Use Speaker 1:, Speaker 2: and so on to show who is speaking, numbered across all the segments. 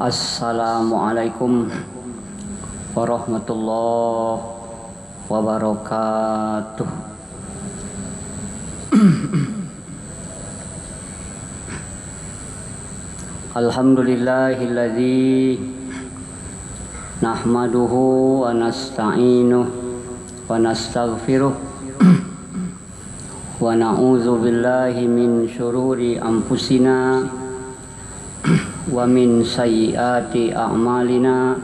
Speaker 1: Assalamualaikum warahmatullahi wabarakatuh. Alhamdulillahilladzi nahmaduhu wa nasta'inuhu wa nastaghfiruh wa na'udzu billahi min syururi anfusina wa min sayyiati a'malina.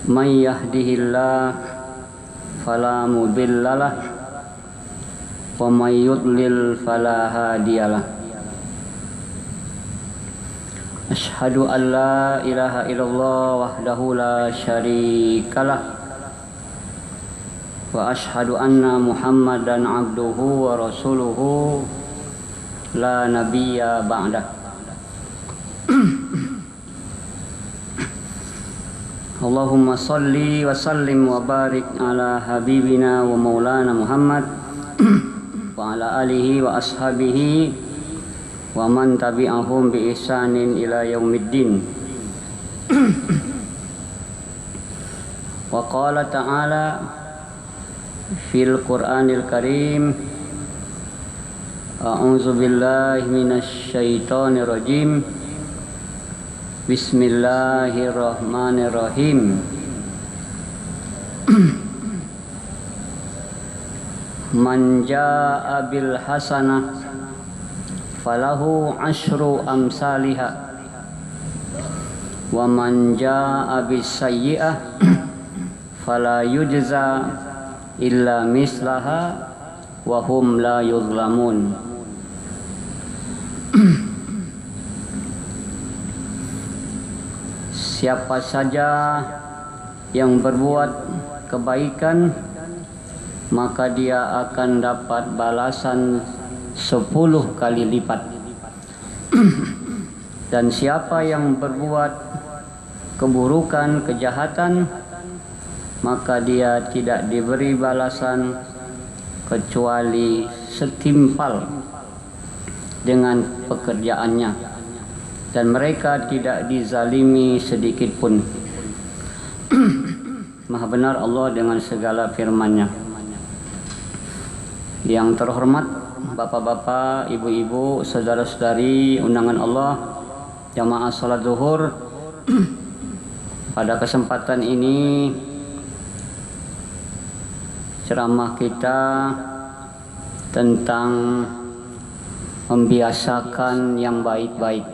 Speaker 1: May yahdihillah fala mudhillalah wa may yudlil fala hadiyalah. Asyhadu an la ilaha illallah wahdahu la syarikalah wa asyhadu anna Muhammadan abduhu wa rasuluhu la nabiyya ba'dah. Allahumma salli wa sallim wa barik ala habibina wa maulana Muhammad wa ala alihi wa ashabihi wa man tabi'ahum bi ihsanin ila yaumiddin. Wa qala ta'ala fil Qur'anil Karim, a'udzu billahi minasy syaithanir rajim. Bismillahirrahmanirrahim. Man jaa'a bil hasanah falahu asyru amsalihha wa man jaa'a bis sayyi'ah fala yujza illa mislaha wa hum la yuzlamun. Siapa saja yang berbuat kebaikan, maka dia akan dapat balasan 10 kali lipat. Dan siapa yang berbuat keburukan, kejahatan, maka dia tidak diberi balasan kecuali setimpal dengan pekerjaannya, dan mereka tidak dizalimi sedikit pun. Maha benar Allah dengan segala firman-Nya. Yang terhormat bapak-bapak, ibu-ibu, saudara-saudari undangan Allah, jamaah salat zuhur, pada kesempatan ini ceramah kita tentang membiasakan yang baik-baik.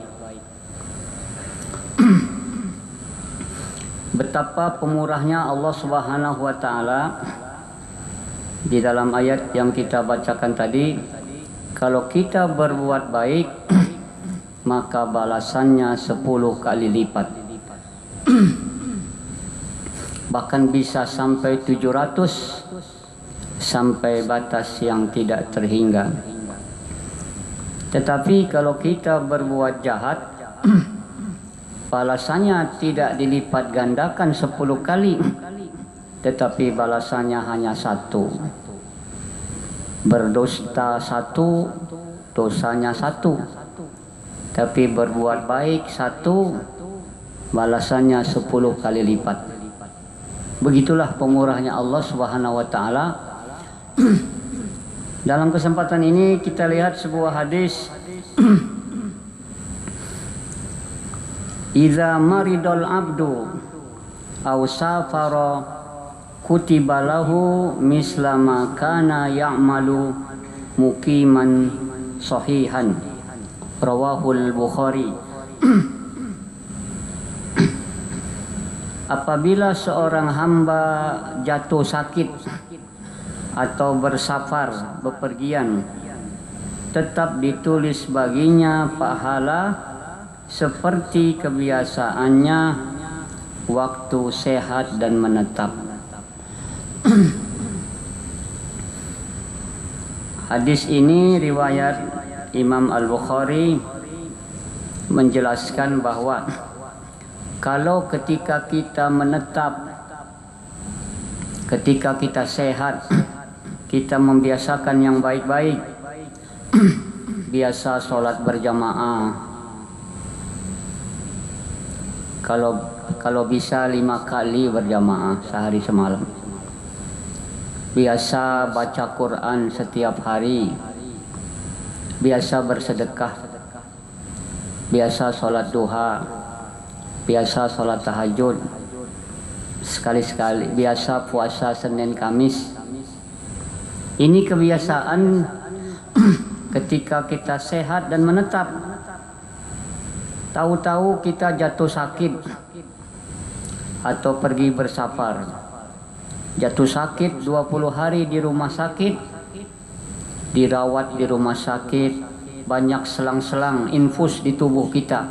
Speaker 1: Betapa pemurahnya Allah Subhanahu wa taala di dalam ayat yang kita bacakan tadi. Kalau kita berbuat baik, maka balasannya 10 kali lipat. Bahkan bisa sampai 700, sampai batas yang tidak terhingga. Tetapi kalau kita berbuat jahat, balasannya tidak dilipat gandakan 10 kali, tetapi balasannya hanya 1. Berdusta 1, dosanya 1. Tapi berbuat baik 1, balasannya 10 kali lipat. Begitulah pemurahnya Allah Subhanahu wa taala. Dalam kesempatan ini kita lihat sebuah hadis. Iza maridul abdu aw safara kutiba lahu mislama kana ya'malu muqiman sahihan. Rawahul Bukhari. Apabila seorang hamba jatuh sakit atau bersafar, bepergian, tetap ditulis baginya pahala seperti kebiasaannya waktu sehat dan menetap. Hadis ini riwayat Imam Al-Bukhari menjelaskan bahwa kalau ketika kita menetap, ketika kita sehat, kita membiasakan yang baik-baik, biasa sholat berjamaah, Kalau bisa 5 kali berjamaah sehari semalam. Biasa baca Quran setiap hari. Biasa bersedekah. Biasa sholat duha. Biasa sholat tahajud. Sekali-sekali. Biasa puasa Senin Kamis. Ini kebiasaan ketika kita sehat dan menetap. Tahu-tahu kita jatuh sakit atau pergi bersafar. Jatuh sakit 20 hari di rumah sakit, dirawat di rumah sakit, banyak selang-selang infus di tubuh kita.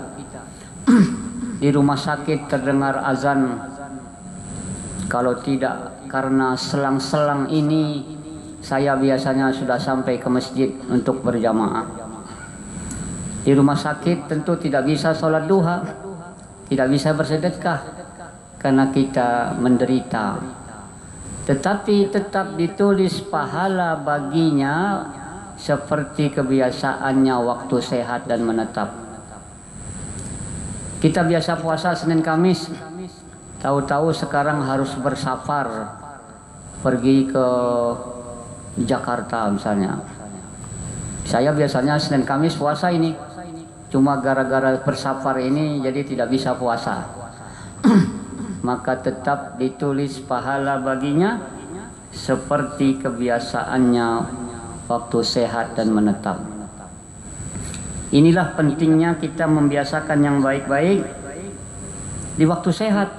Speaker 1: Di rumah sakit terdengar azan. Kalau tidak karena selang-selang ini, saya biasanya sudah sampai ke masjid untuk berjamaah. Di rumah sakit tentu tidak bisa sholat duha, tidak bisa bersedekah karena kita menderita. Tetapi tetap ditulis pahala baginya seperti kebiasaannya waktu sehat dan menetap. Kita biasa puasa Senin Kamis, tahu-tahu sekarang harus bersafar pergi ke Jakarta misalnya. Saya biasanya Senin Kamis puasa ini, cuma gara-gara bersafar ini jadi tidak bisa puasa. Maka tetap ditulis pahala baginya seperti kebiasaannya waktu sehat dan menetap. Inilah pentingnya kita membiasakan yang baik-baik di waktu sehat.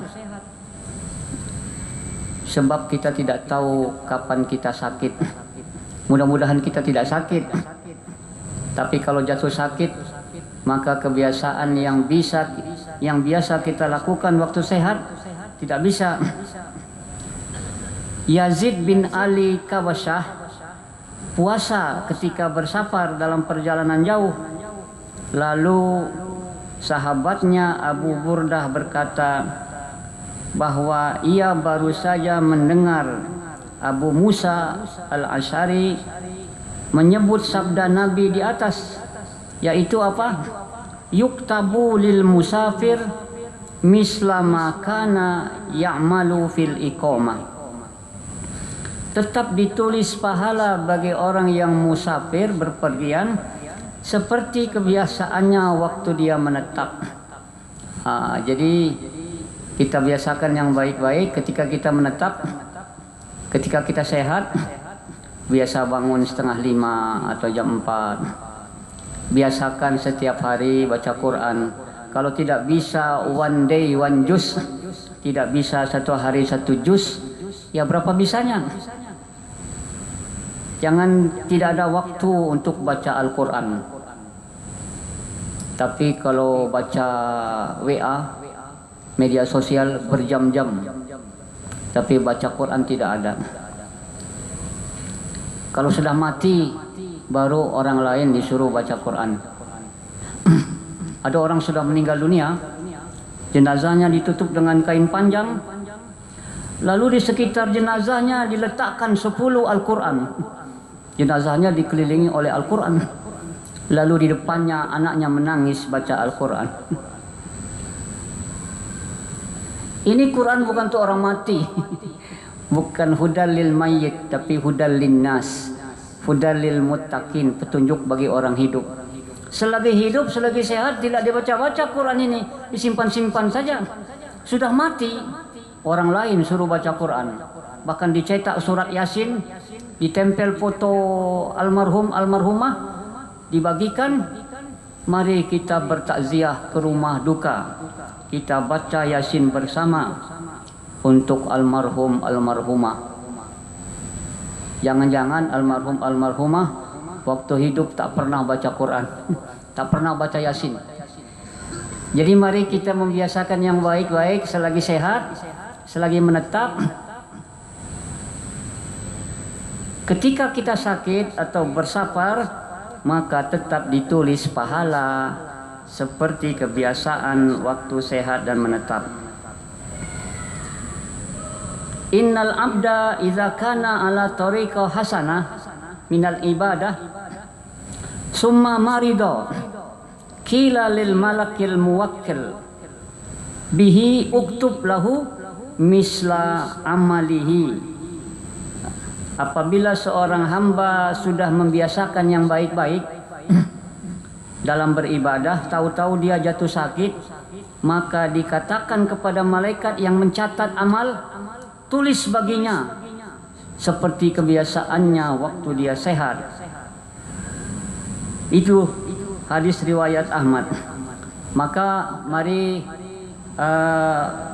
Speaker 1: Sebab kita tidak tahu kapan kita sakit. Mudah-mudahan kita tidak sakit. Tapi kalau jatuh sakit, maka kebiasaan yang biasa kita lakukan waktu sehat tidak bisa. Yazid bin Ali Kawasyah puasa ketika bersafar dalam perjalanan jauh. Lalu sahabatnya Abu Burdah berkata bahwa ia baru saja mendengar Abu Musa al-Asy'ari menyebut sabda Nabi di atas, yaitu apa? Yuktabu lil musafir misla ma kana ya'malu fil iqamah. Tetap ditulis pahala bagi orang yang musafir berpergian seperti kebiasaannya waktu dia menetap. Jadi kita biasakan yang baik-baik ketika kita menetap. Ketika kita sehat, biasa bangun 4:30 atau jam 4. Biasakan setiap hari baca Quran. Kalau tidak bisa one day one juz, tidak bisa satu hari satu juz, ya berapa bisanya? Jangan tidak ada waktu untuk baca Al-Quran. Tapi kalau baca WA, media sosial berjam-jam, tapi baca Quran tidak ada. Kalau sudah mati, baru orang lain disuruh baca Quran. Ada orang sudah meninggal dunia, jenazahnya ditutup dengan kain panjang, lalu di sekitar jenazahnya diletakkan 10 Al-Quran. Jenazahnya dikelilingi oleh Al-Quran, lalu di depannya anaknya menangis baca Al-Quran. Ini Quran bukan untuk orang mati, bukan hudal lil mayyit, tapi hudal lin nas, hudal lil muttaqin, petunjuk bagi orang hidup. Selagi hidup, selagi sehat, tidak dibaca-baca Quran ini, disimpan-simpan saja. Sudah mati, orang lain suruh baca Quran. Bahkan dicetak surat Yasin, ditempel foto almarhum almarhumah, dibagikan. Mari kita bertakziah ke rumah duka, kita baca Yasin bersama untuk almarhum almarhumah. Jangan-jangan almarhum almarhumah waktu hidup tak pernah baca Quran, tak pernah baca Yasin. Jadi mari kita membiasakan yang baik-baik selagi sehat, selagi menetap. Ketika kita sakit atau bersafar, maka tetap ditulis pahala seperti kebiasaan waktu sehat dan menetap. Innal abda idza kana ala tariqa hasanah minal ibadah summa marida qila lil malakil muwakkil bihi uktub lahu misla amalihi. Apabila seorang hamba sudah membiasakan yang baik-baik dalam beribadah, tahu-tahu dia jatuh sakit, maka dikatakan kepada malaikat yang mencatat amal, tulis baginya seperti kebiasaannya waktu dia sehat. Itu hadis riwayat Ahmad. Maka mari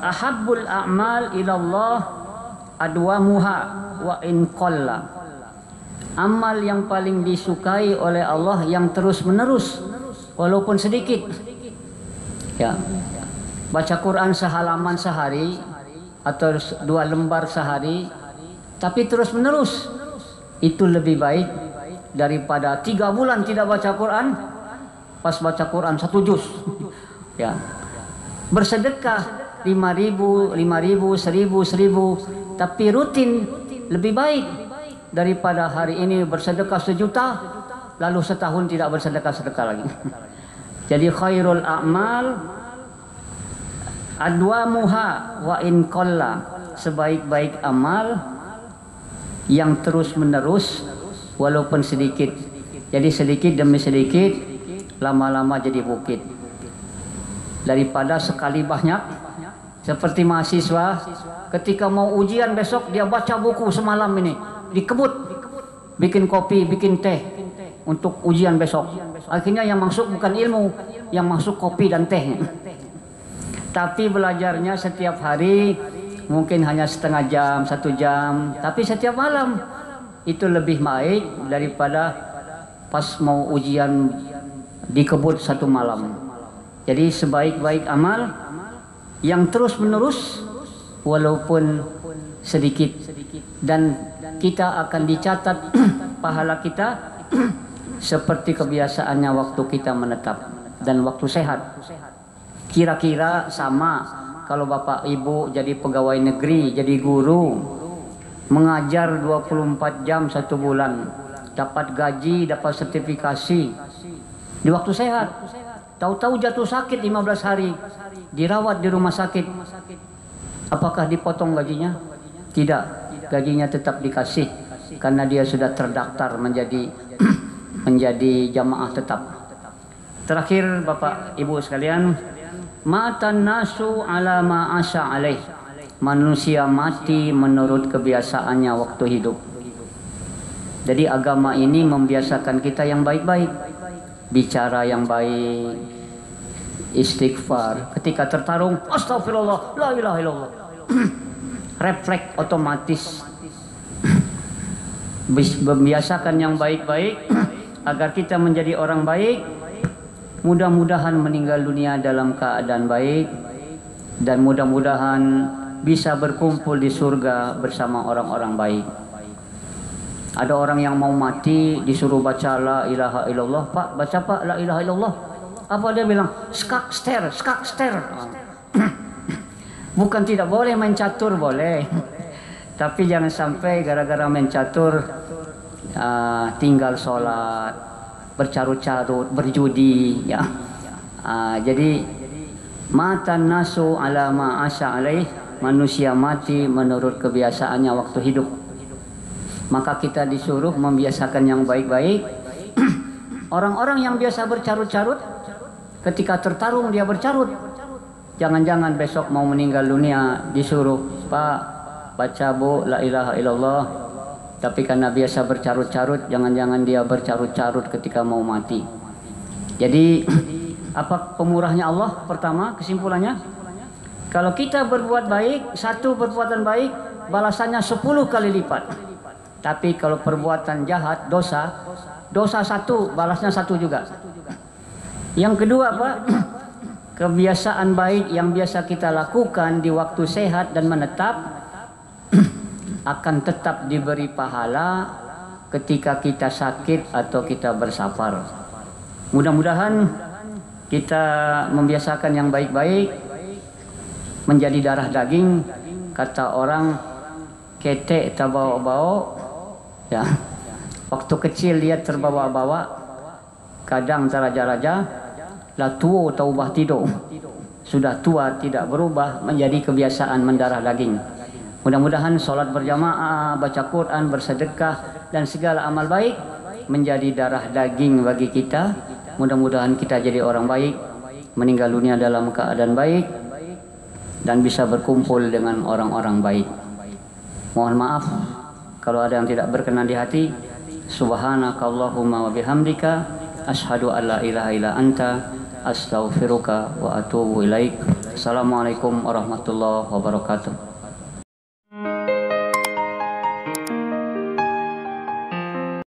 Speaker 1: ahabbul a'mal ilallah adwamuha wa in qalla. Amal yang paling disukai oleh Allah yang terus menerus walaupun sedikit. Ya. Baca Quran sehalaman sehari atau 2 lembar sehari, tapi terus menerus, itu lebih baik daripada 3 bulan tidak baca Quran, pas baca Quran 1 juz. Ya. Bersedekah 5.000, 1.000, tapi rutin lebih baik daripada hari ini bersedekah 1 juta lalu setahun tidak bersedekah lagi. Jadi khairul a'mal adwamuha wa in qalla, sebaik-baik amal yang terus menerus walaupun sedikit. Jadi sedikit demi sedikit, lama-lama jadi bukit. Daripada sekali banyak, seperti mahasiswa ketika mau ujian besok dia baca buku semalam ini, dikebut, bikin kopi, bikin teh untuk ujian besok. Akhirnya yang masuk bukan ilmu, yang masuk kopi dan teh. Tapi belajarnya setiap hari mungkin hanya setengah jam, 1 jam, tapi setiap malam. Itu lebih baik daripada pas mau ujian dikebut 1 malam. Jadi sebaik-baik amal yang terus menerus walaupun sedikit, dan kita akan dicatat pahala kita seperti kebiasaannya waktu kita menetap dan waktu sehat. Kira-kira sama kalau Bapak Ibu jadi pegawai negeri, jadi guru, mengajar 24 jam 1 bulan, dapat gaji, dapat sertifikasi di waktu sehat. Tahu-tahu jatuh sakit 15 hari, dirawat di rumah sakit. Apakah dipotong gajinya? Tidak, gajinya tetap dikasih karena dia sudah terdaftar menjadi jamaah tetap. Terakhir Bapak Ibu sekalian, matan nasu ala ma asya alaih. Manusia mati menurut kebiasaannya waktu hidup. Jadi agama ini membiasakan kita yang baik-baik, bicara yang baik, istighfar. Ketika tertarung, astagfirullah, la ilaha illallah. Refleks otomatis. Membiasakan yang baik-baik agar kita menjadi orang baik. Mudah-mudahan meninggal dunia dalam keadaan baik, dan mudah-mudahan bisa berkumpul di surga bersama orang-orang baik. Ada orang yang mau mati disuruh baca la ilaha illallah. Pak, baca Pak la ilaha illallah. Apa dia bilang? Skak ster. Bukan tidak boleh main catur, boleh. Tapi jangan sampai gara-gara main catur tinggal sholat, bercarut-carut, berjudi, ya. Jadi matan nasu ala ma asya alaih, manusia mati menurut kebiasaannya waktu hidup. Maka kita disuruh membiasakan yang baik-baik. Orang-orang yang biasa bercarut-carut, ketika tertarung dia bercarut. Jangan-jangan besok mau meninggal dunia disuruh, Pak, baca Bu la ilaha illallah. Tapi karena biasa bercarut-carut, jangan-jangan dia bercarut-carut ketika mau mati. Jadi apa pemurahnya Allah? Pertama, kesimpulannya, kalau kita berbuat baik, 1 perbuatan baik balasannya 10 kali lipat. Tapi kalau perbuatan jahat, dosa 1 balasnya 1 juga. Yang kedua apa? Kebiasaan baik yang biasa kita lakukan di waktu sehat dan menetap akan tetap diberi pahala ketika kita sakit atau kita bersafar. Mudah-mudahan kita membiasakan yang baik-baik menjadi darah daging. Kata orang, ketek terbawa-bawa, ya. Waktu kecil dia terbawa-bawa, kadang teraja-raja, lah tuo taubah tido. sudah tua tidak berubah menjadi kebiasaan mendarah daging. Mudah-mudahan sholat berjamaah, baca Quran, bersedekah dan segala amal baik menjadi darah daging bagi kita. Mudah-mudahan kita jadi orang baik, meninggal dunia dalam keadaan baik, dan bisa berkumpul dengan orang-orang baik. Mohon maaf kalau ada yang tidak berkenan di hati. Subhanakallahumma wa bihamdika asyhadu an la ilaha illa anta astaghfiruka wa atubu ilaik. Assalamualaikum warahmatullahi wabarakatuh.